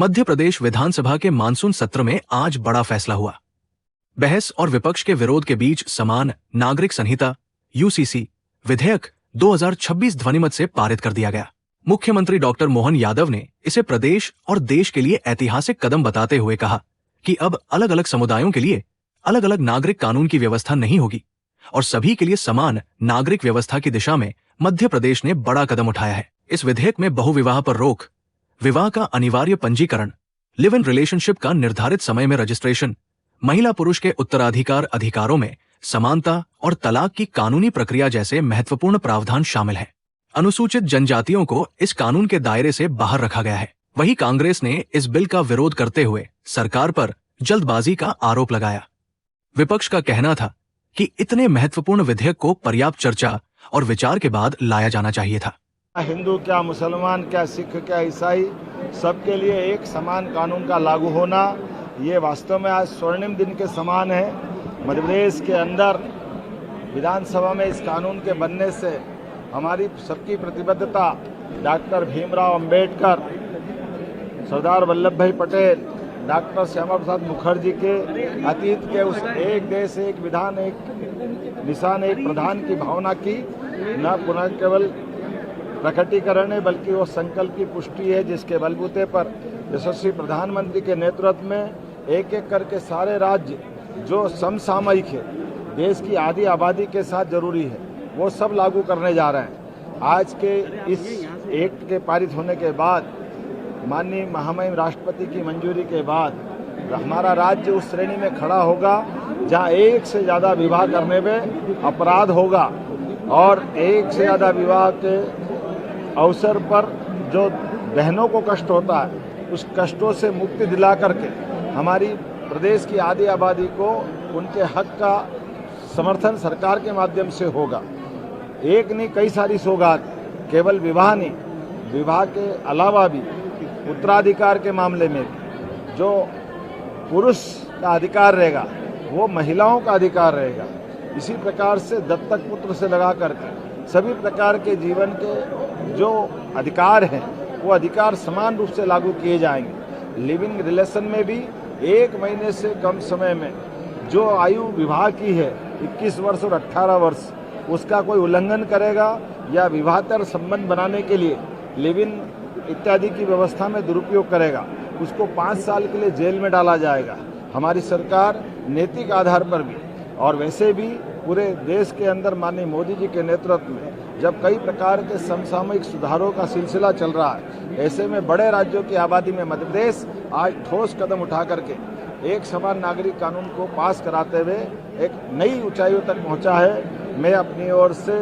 मध्य प्रदेश विधानसभा के मानसून सत्र में आज बड़ा फैसला हुआ। बहस और विपक्ष के विरोध के बीच समान नागरिक संहिता यूसीसी विधेयक 2026 ध्वनिमत से पारित कर दिया गया। मुख्यमंत्री डॉक्टर मोहन यादव ने इसे प्रदेश और देश के लिए ऐतिहासिक कदम बताते हुए कहा कि अब अलग अलग समुदायों के लिए अलग अलग नागरिक कानून की व्यवस्था नहीं होगी और सभी के लिए समान नागरिक व्यवस्था की दिशा में मध्य प्रदेश ने बड़ा कदम उठाया है। इस विधेयक में बहुविवाह पर रोक, विवाह का अनिवार्य पंजीकरण, लिव इन रिलेशनशिप का निर्धारित समय में रजिस्ट्रेशन, महिला पुरुष के उत्तराधिकार अधिकारों में समानता और तलाक की कानूनी प्रक्रिया जैसे महत्वपूर्ण प्रावधान शामिल हैं। अनुसूचित जनजातियों को इस कानून के दायरे से बाहर रखा गया है। वहीं कांग्रेस ने इस बिल का विरोध करते हुए सरकार पर जल्दबाजी का आरोप लगाया। विपक्ष का कहना था कि इतने महत्वपूर्ण विधेयक को पर्याप्त चर्चा और विचार के बाद लाया जाना चाहिए था। हिंदू क्या, मुसलमान क्या, सिख क्या, ईसाई, सबके लिए एक समान कानून का लागू होना, ये वास्तव में आज स्वर्णिम दिन के समान है। मध्य प्रदेश के अंदर विधानसभा में इस कानून के बनने से हमारी सबकी प्रतिबद्धता डॉक्टर भीमराव अंबेडकर, सरदार वल्लभ भाई पटेल, डॉक्टर श्यामा प्रसाद मुखर्जी के अतीत के उस एक देश एक विधान एक निशान एक प्रधान की भावना की न पुनः केवल प्रकटीकरण है बल्कि वो संकल्प की पुष्टि है, जिसके बलबूते पर यशस्वी प्रधानमंत्री के नेतृत्व में एक एक करके सारे राज्य जो समसामयिक है, देश की आधी आबादी के साथ जरूरी है, वो सब लागू करने जा रहे हैं। आज के इस एक्ट के पारित होने के बाद, माननीय महामहिम राष्ट्रपति की मंजूरी के बाद हमारा राज्य उस श्रेणी में खड़ा होगा जहां एक से ज़्यादा विवाह करने में अपराध होगा और एक से ज़्यादा विवाह के अवसर पर जो बहनों को कष्ट होता है उस कष्टों से मुक्ति दिला करके हमारी प्रदेश की आधी आबादी को उनके हक का समर्थन सरकार के माध्यम से होगा। एक नहीं कई सारी सौगात, केवल विवाह नहीं, विवाह के अलावा भी उत्तराधिकार के मामले में भी जो पुरुष का अधिकार रहेगा वो महिलाओं का अधिकार रहेगा। इसी प्रकार से दत्तक पुत्र से लगा करके सभी प्रकार के जीवन के जो अधिकार हैं वो अधिकार समान रूप से लागू किए जाएंगे। लिविंग रिलेशन में भी 1 महीने से कम समय में जो आयु विवाह की है 21 वर्ष और 18 वर्ष, उसका कोई उल्लंघन करेगा या विवाहेतर संबंध बनाने के लिए लिव इन इत्यादि की व्यवस्था में दुरुपयोग करेगा, उसको 5 साल के लिए जेल में डाला जाएगा। हमारी सरकार नैतिक आधार पर भी और वैसे भी पूरे देश के अंदर माननीय मोदी जी के नेतृत्व में जब कई प्रकार के समसामयिक सुधारों का सिलसिला चल रहा है, ऐसे में बड़े राज्यों की आबादी में मध्य प्रदेश आज ठोस कदम उठा करके एक समान नागरिक कानून को पास कराते हुए एक नई ऊंचाइयों तक पहुंचा है। मैं अपनी ओर से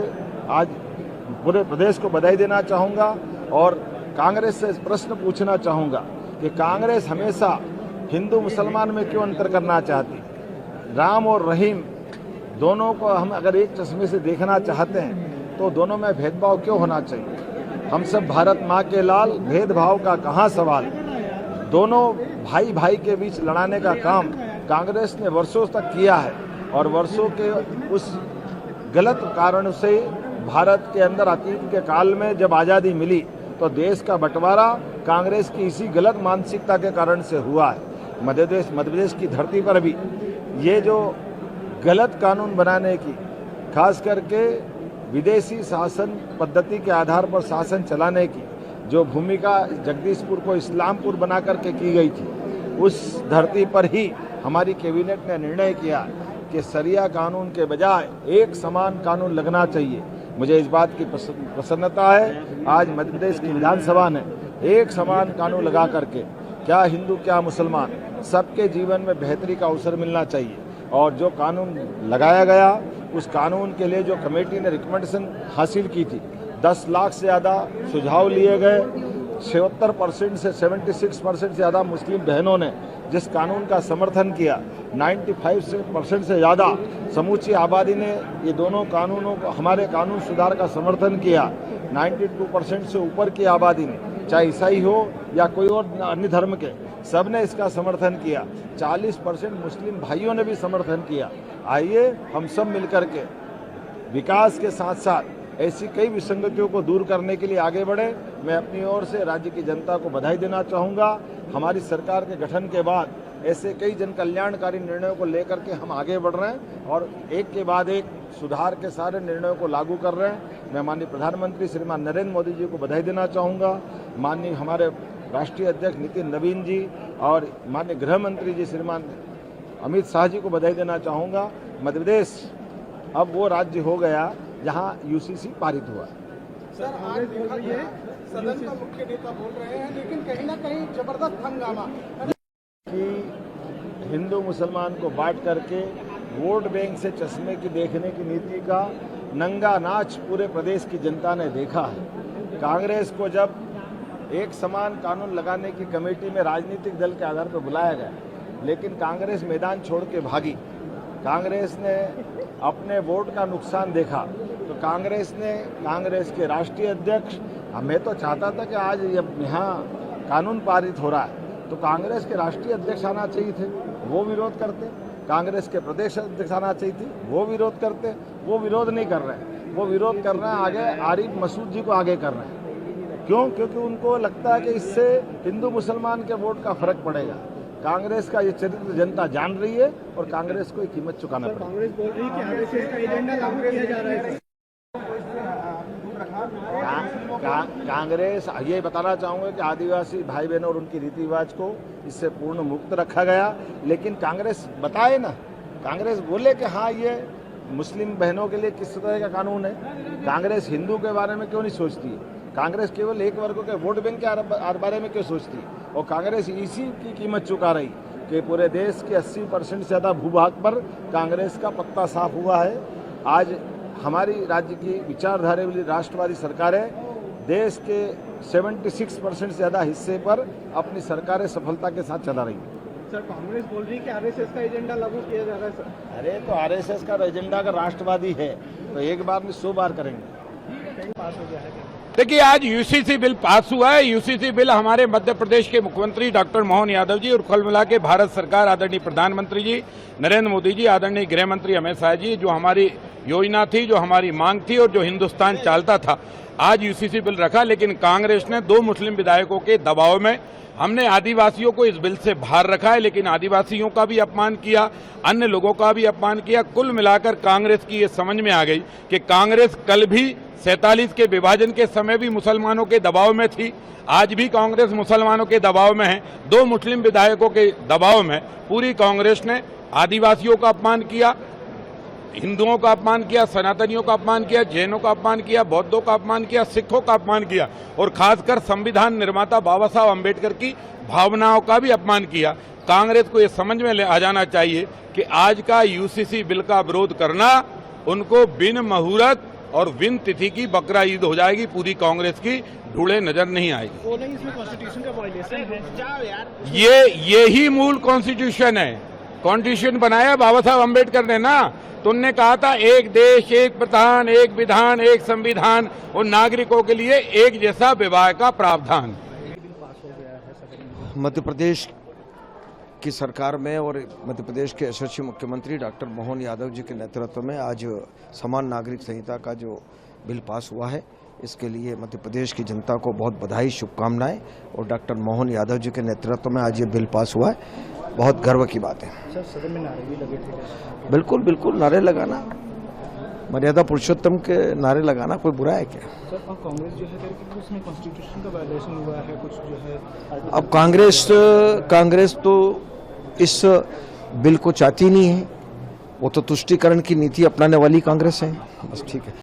आज पूरे प्रदेश को बधाई देना चाहूँगा और कांग्रेस से प्रश्न पूछना चाहूँगा कि कांग्रेस हमेशा हिंदू मुसलमान में क्यों अंतर करना चाहती? राम और रहीम दोनों को हम अगर एक चश्मे से देखना चाहते हैं तो दोनों में भेदभाव क्यों होना चाहिए? हम सब भारत माँ के लाल, भेदभाव का कहाँ सवाल? दोनों भाई भाई के बीच लड़ाने का काम कांग्रेस ने वर्षों तक किया है और वर्षों के उस गलत कारण से भारत के अंदर अतीत के काल में जब आज़ादी मिली तो देश का बंटवारा कांग्रेस की इसी गलत मानसिकता के कारण से हुआ है। मध्य प्रदेश की धरती पर भी ये जो गलत कानून बनाने की, खास करके विदेशी शासन पद्धति के आधार पर शासन चलाने की जो भूमिका जगदीशपुर को इस्लामपुर बना करके की गई थी, उस धरती पर ही हमारी कैबिनेट ने निर्णय किया कि शरिया कानून के बजाय एक समान कानून लगना चाहिए। मुझे इस बात की प्रसन्नता है आज मध्य प्रदेश की विधानसभा ने एक समान कानून लगा करके क्या हिंदू क्या मुसलमान सबके जीवन में बेहतरी का अवसर मिलना चाहिए। और जो कानून लगाया गया उस कानून के लिए जो कमेटी ने रिकमेंडेशन हासिल की थी, 10 लाख से ज़्यादा सुझाव लिए गए, 76% से 76% से ज़्यादा मुस्लिम बहनों ने जिस कानून का समर्थन किया, 95% से ज़्यादा समूची आबादी ने ये दोनों कानूनों को, हमारे कानून सुधार का समर्थन किया। 92% से ऊपर की आबादी ने, चाहे ईसाई हो या कोई और अन्य धर्म के, सब ने इसका समर्थन किया। 40% मुस्लिम भाइयों ने भी समर्थन किया। आइए हम सब मिलकर के विकास के साथ साथ ऐसी कई विसंगतियों को दूर करने के लिए आगे बढ़े। मैं अपनी ओर से राज्य की जनता को बधाई देना चाहूँगा। हमारी सरकार के गठन के बाद ऐसे कई जन कल्याणकारी निर्णयों को लेकर के हम आगे बढ़ रहे हैं और एक के बाद एक सुधार के सारे निर्णयों को लागू कर रहे हैं। मैं माननीय प्रधानमंत्री श्रीमान नरेंद्र मोदी जी को बधाई देना चाहूँगा, माननीय हमारे राष्ट्रीय अध्यक्ष नितिन नवीन जी और माननीय गृह मंत्री जी श्रीमान अमित शाह जी को बधाई देना चाहूँगा। मध्य प्रदेश अब वो राज्य हो गया जहाँ यूसीसी पारित हुआ। सर, आज देखा गया सदन का मुख्य नेता बोल रहे हैं, लेकिन कहीं ना कहीं जबरदस्त हंगामा कि हिंदू मुसलमान को बांट करके वोट बैंक से चश्मे की देखने की नीति का नंगा नाच पूरे प्रदेश की जनता ने देखा है। कांग्रेस को जब एक समान कानून लगाने की कमेटी में राजनीतिक दल के आधार पर बुलाया गया, लेकिन कांग्रेस मैदान छोड़ के भागी। कांग्रेस ने अपने वोट का नुकसान देखा तो कांग्रेस के राष्ट्रीय अध्यक्ष, मैं तो चाहता था कि आज यहाँ कानून पारित हो रहा है तो कांग्रेस के राष्ट्रीय अध्यक्ष आना चाहिए थे, वो विरोध करते। कांग्रेस के प्रदेश अध्यक्ष आना चाहिए थी, वो विरोध करते। वो विरोध नहीं कर रहे हैं, वो विरोध कर रहे हैं आगे आरिफ मसूद जी को आगे कर रहे हैं। क्यों? क्योंकि उनको लगता है कि इससे हिंदू मुसलमान के वोट का फर्क पड़ेगा। कांग्रेस का ये चरित्र जनता जान रही है और कांग्रेस को कीमत चुकाना पड़ेगा। कांग्रेस बोल रही है कि आरएसएस का एजेंडा लागू किया जा रहा है। कांग्रेस ये बताना चाहूँगा कि आदिवासी भाई बहन और उनकी रीति रिवाज को इससे पूर्ण मुक्त रखा गया, लेकिन कांग्रेस बताए ना, कांग्रेस बोले कि हाँ ये मुस्लिम बहनों के लिए किस तरह का कानून है। कांग्रेस हिंदू के बारे में क्यों नहीं सोचती है? कांग्रेस केवल एक वर्ग के वोट बैंक के बारे में क्यों सोचती है? और कांग्रेस इसी की कीमत चुका रही कि पूरे देश के 80% से ज़्यादा भूभाग पर कांग्रेस का पत्ता साफ हुआ है। आज हमारी राज्य की विचारधारा वाली राष्ट्रवादी सरकारें देश के 76% से ज़्यादा हिस्से पर अपनी सरकारें सफलता के साथ चला रही है। सर, कांग्रेस बोल रही है कि आरएसएस का एजेंडा लागू किया जा रहा है। सर, अरे तो आरएसएस का एजेंडा अगर राष्ट्रवादी है तो एक बार में 100 बार करेंगे। पास हो गया है। देखिए, आज यूसीसी बिल पास हुआ है। यूसीसी बिल हमारे मध्य प्रदेश के मुख्यमंत्री डॉक्टर मोहन यादव जी और कुल मिला के भारत सरकार, आदरणीय प्रधानमंत्री जी नरेंद्र मोदी जी, आदरणीय गृह मंत्री अमित शाह जी, जो हमारी योजना थी, जो हमारी मांग थी और जो हिंदुस्तान चालता था, आज यूसीसी बिल रखा। लेकिन कांग्रेस ने 2 मुस्लिम विधायकों के दबाव में हमने आदिवासियों को इस बिल से बाहर रखा है, लेकिन आदिवासियों का भी अपमान किया, अन्य लोगों का भी अपमान किया। कुल मिलाकर कांग्रेस की ये समझ में आ गई कि कांग्रेस कल भी 47 के विभाजन के समय भी मुसलमानों के दबाव में थी, आज भी कांग्रेस मुसलमानों के दबाव में है। 2 मुस्लिम विधायकों के दबाव में पूरी कांग्रेस ने आदिवासियों का अपमान किया, हिंदुओं का अपमान किया, सनातनियों का अपमान किया, जैनों का अपमान किया, बौद्धों का अपमान किया, सिखों का अपमान किया और खासकर संविधान निर्माता बाबा साहब अम्बेडकर की भावनाओं का भी अपमान किया। कांग्रेस को यह समझ में आ जाना चाहिए कि आज का यूसीसी बिल का विरोध करना उनको बिन मुहूर्त और बिन तिथि की बकरा ईद हो जाएगी। पूरी कांग्रेस की धूड़े नजर नहीं आएगी। वो नहीं, इसमें कॉन्स्टिट्यूशन का वायलेशन है। यही मूल कॉन्स्टिट्यूशन है। कॉन्स्टिट्यूशन बनाया बाबा साहब अम्बेडकर ने ना, तो उन्होंने कहा था एक देश, एक प्रधान, एक विधान, एक संविधान और नागरिकों के लिए एक जैसा विवाह का प्रावधान। मध्य प्रदेश की सरकार में और मध्य प्रदेश के यशस्वी मुख्यमंत्री डॉक्टर मोहन यादव जी के नेतृत्व में आज समान नागरिक संहिता का जो बिल पास हुआ है, इसके लिए मध्य प्रदेश की जनता को बहुत बधाई, शुभकामनाएं। और डॉक्टर मोहन यादव जी के नेतृत्व में आज ये बिल पास हुआ है, बहुत गर्व की बात है। सर, सदन में नारे भी लगे थे। बिल्कुल बिल्कुल, नारे लगाना, मर्यादा पुरुषोत्तम के नारे लगाना कोई बुरा है क्या? सर, और कांग्रेस जो है कि उसमें कॉन्स्टिट्यूशन का वायलेशन हुआ है कुछ जो है। अब कांग्रेस तो इस बिल को चाहती नहीं है, वो तो तुष्टीकरण की नीति अपनाने वाली कांग्रेस है। बस ठीक है।